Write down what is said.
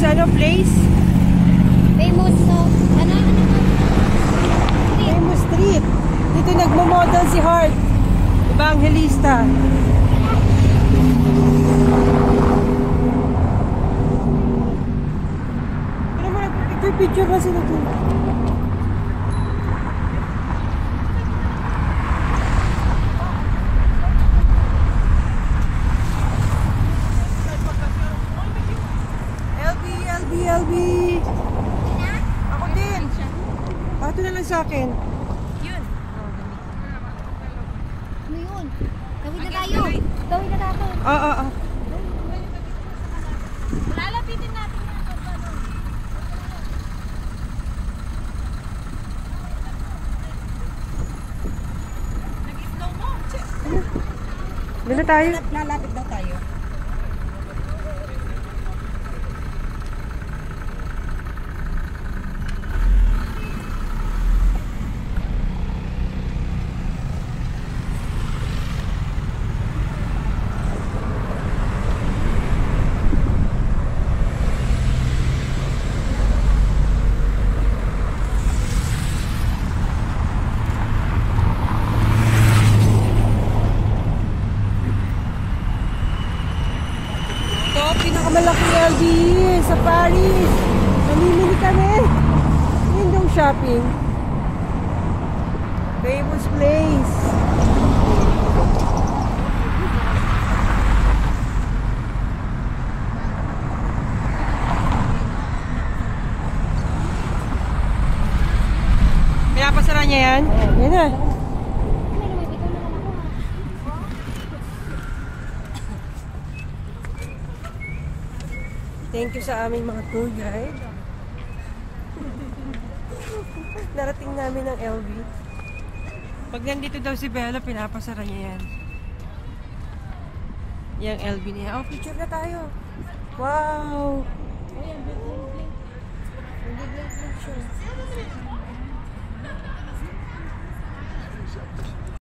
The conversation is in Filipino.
ano, place? Famous, ano? Famous street. Dito nagmo-model si Heart. Evangelista. Ano mo, nagpicture-picture na sila dito. LB. Ako din. Pato na lang sa akin. Yun. Ano yun? Tawid na tayo. Tawid na tayo. Oo. Lalapitin natin na ito. Nag-slow mo. Doon na tayo. Lalapit daw tayo. Pinakamalaki LB sa Paris. Namimili kami. Yung shopping. Famous place. Pinapasara niya yan? Yan na. Thank you sa aming mga tour guide. Narating namin ang LV. Pag nandito daw si Bella, pinapasara niya yan. Yung LV niya. Oh, picture na tayo. Wow! Nag-blink siya.